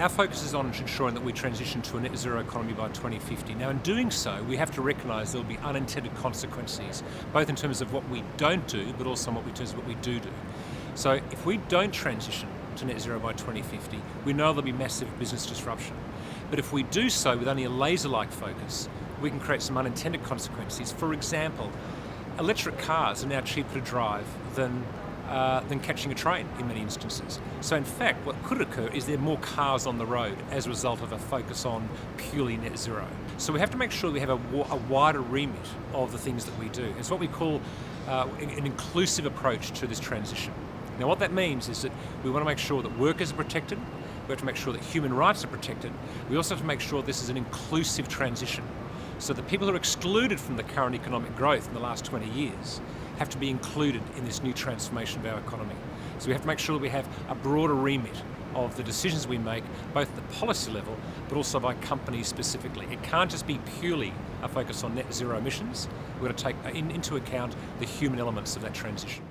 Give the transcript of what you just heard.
our focus is on ensuring that we transition to a net zero economy by 2050. Now, in doing so, we have to recognise there will be unintended consequences, both in terms of what we don't do, but also in terms of what we do. So if we don't transition to net zero by 2050, we know there'll be massive business disruption. But if we do so with only a laser-like focus, we can create some unintended consequences. For example, electric cars are now cheaper to drive than catching a train in many instances. So in fact, what could occur is there are more cars on the road as a result of a focus on purely net zero. So we have to make sure we have a wider remit of the things that we do. It's what we call an inclusive approach to this transition. Now what that means is that we want to make sure that workers are protected, we have to make sure that human rights are protected, we also have to make sure this is an inclusive transition. So the people who are excluded from the current economic growth in the last 20 years have to be included in this new transformation of our economy. So we have to make sure that we have a broader remit of the decisions we make, both at the policy level, but also by companies specifically. It can't just be purely a focus on net zero emissions. We've got to take into account the human elements of that transition.